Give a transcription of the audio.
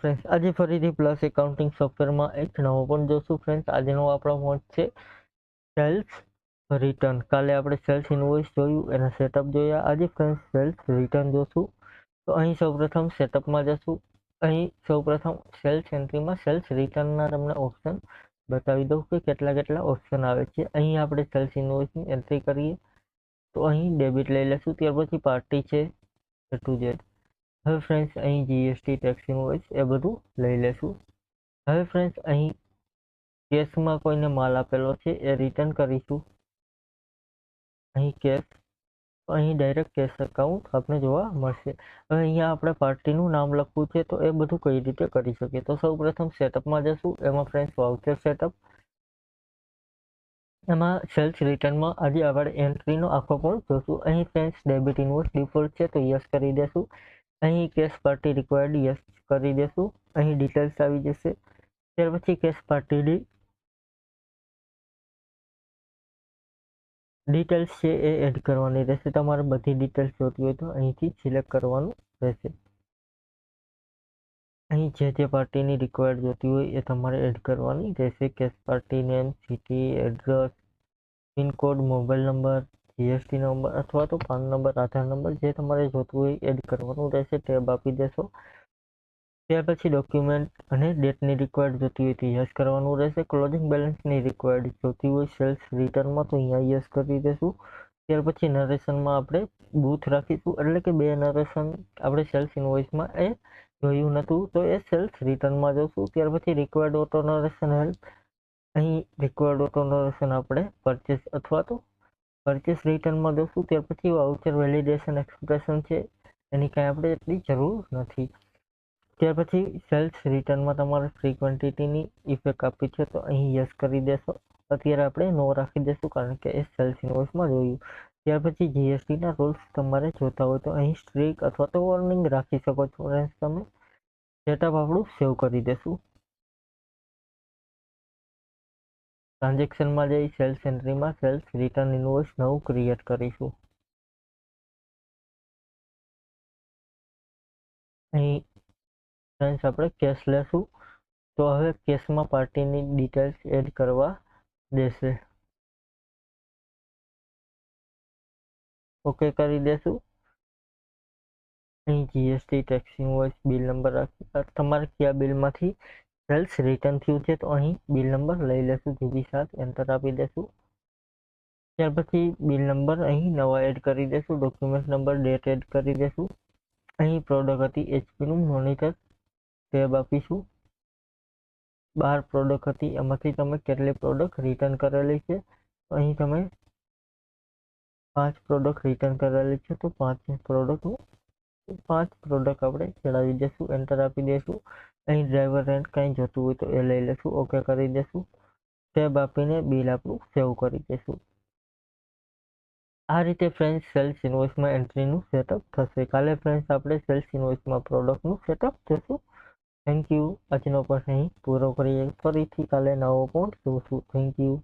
Friends, આજે ફરીથી plus accounting સોફ્ટવેરમાં એક નવો પણ જોશું. ફ્રેન્ડ્સ, આજનો આપણો મોડ છે સેલ્સ રિટર્ન. કાલે આપણે સેલ્સ ઇનવોઇસ જોયું, એના સેટઅપ જોયા. આજે ફ્રેન્ડ્સ સેલ્સ રિટર્ન જોશું. તો અહીં સૌપ્રથમ સેટઅપમાં જશું. અહીં સૌપ્રથમ સેલ્સ એન્ટ્રીમાં સેલ્સ રિટર્નના તમને ઓપ્શન બતાવી દઉં કે કેટલા ઓપ્શન આવે છે. અહીં આપણે સેલ્સ ઇનવોઇસની એન્ટ્રી કરીએ તો અહીં ડેબિટ લઈ લેશું. ત્યાર પછી પાર્ટી છે A to Z. હવે ફ્રેન્ડ્સ, અહીં જીએસટી ટેક્સ ઇનવોઇસ એ બધું લઈ લેશું. હવે ફ્રેન્ડ્સ, અહીં કેશમાં કોઈને માલ આપેલો છે એ રિટર્ન કરીશું. અહીં કેશ, અહીં ડાયરેક્ટ કેશ એકાઉન્ટ આપણે જોવા મળશે. હવે અહીંયા આપણે પાર્ટીનું નામ લખવું છે, તો એ બધું કઈ રીતે કરી શકીએ. તો સૌ પ્રથમ સેટઅપમાં જશું. એમાં ફ્રેન્ડ્સ વાઉચર સેટઅપ, એમાં સેલ્સ રિટર્નમાં આજે આપણે એન્ટ્રીનો આખો પણ જોશું. અહીં ફ્રેન્ડ્સ ડેબિટ ઇનવોઇસ ડિફોલ્ટ છે તો યસ કરી દેશું. અહીં કેશ પાર્ટી રિક્વાયર્ડ યસ કરી દેશું. અહીં ડિટેલ્સ આવી જશે. ત્યાર પછી કેશ પાર્ટીની ડિટેલ્સ છે એ એડ કરવાની રહેશે. તમારે બધી ડિટેલ્સ જોતી હોય તો અહીંથી સિલેક્ટ કરવાનું રહેશે. અહીં જે પાર્ટીની રિક્વાયર્ડ જોતી હોય એ તમારે એડ કરવાની રહેશે. Cash party name, city, address, pincode, mobile number, GST number અથવા તો પાન નંબર, આધાર નંબર જે તમારે જોતું હોય એડ કરવાનું રહેશે. ટેબ આપી દેશો. ત્યાર પછી ડોક્યુમેન્ટ અને ડેટની રિક્વાયર્ડ જોતી હોય તો યસ કરવાનું રહેશે. ક્લોઝિંગ બેલેન્સની રિક્વાયર્ડ જોતી હોય સેલ્સ રિટર્નમાં તો અહીંયા યસ કરી દેશું. ત્યાર પછી નરેશનમાં આપણે બૂથ રાખીશું, એટલે કે 2 નરેશન આપણે સેલ્સ ઇનવોઇસમાં એ જોયું નહોતું તો એ સેલ્સ રિટર્નમાં જોશું. ત્યાર પછી રિક્વાયર્ડ ઓટો નરેશન હેલ્પ, અહીં રિક્વાયર્ડ ઓટો નરેશન આપણે પરચેસ અથવા તો પરચેસ રિટર્નમાં જોશું. ત્યાર પછી વાઉચર વેલિડેશન એક્સપ્રેશન છે, એની કાંઈ આપણે એટલી જરૂર નથી. ત્યાર પછી સેલ્સ રિટર્નમાં તમારે ફ્રી ક્વોન્ટિટીની ઇફેક્ટ આપી છે તો અહીં યસ કરી દેશો. અત્યારે આપણે નો રાખી દેશું કારણ કે એ સેલ્સ ઇનવોઇસમાં જોયું. ત્યાર પછી જીએસટીના રૂલ્સ તમારે જોતા હોય તો અહીં સ્ટ્રીક અથવા તો વોર્નિંગ રાખી શકો છો. તમે સેટઅપ આપણું સેવ કરી દેશું. ટ્રાન્ઝેક્શનમાં જઈ સેલ્સ એન્ટ્રીમાં સેલ્સ રિટર્ન ઇનવોઇસ નવું ક્રિએટ કરીશું. અહીં ફ્રેન્ડ્સ આપણે કેશ લેશું તો હવે કેશમાં પાર્ટીની ડિટેલ્સ એડ કરવા દેશે. ઓકે કરી દેશું. અહીં GST tax invoice bill number રાખી તમારે કયા બિલમાંથી સેલ્સ રિટર્ન થયું છે તો અહીં બિલ નંબર લઈ લેશું. GB7 એન્ટર આપી દેશું. ત્યાર પછી બિલ નંબર અહીં નવા એડ કરી દેશું. ડોક્યુમેન્ટ નંબર, ડેટ એડ કરી દેશું. અહીં પ્રોડક્ટ હતી એચપીનું મોનિટર, ટેબ આપીશું. 12 પ્રોડક્ટ હતી, એમાંથી તમે કેટલી પ્રોડક્ટ રિટર્ન કરેલી છે અહીં તમે 5 પ્રોડક્ટ રિટર્ન કરેલી છે તો 5 પ્રોડક્ટ આપણે ચડાવી દેશું. એન્ટર આપી દેશું. અહીં ડ્રાઈવર રેન્ટ કંઈ જોતું હોય તો એ લઈ લેશું. ઓકે કરી દેશું. ટેબ આપીને બિલ આપણું સેવ કરી દેશું. આ રીતે ફ્રેન્ડ્સ સેલ્સ ઇનવોઇસમાં એન્ટ્રીનું સેટઅપ થશે. કાલે ફ્રેન્ડ્સ આપણે સેલ્સ ઇનવોઇસમાં પ્રોડક્ટનું સેટઅપ જોશું. Thank you. આજનો પણ અહીં પૂરો કરીએ. ફરીથી કાલે નવો પણ જોશું. Thank you.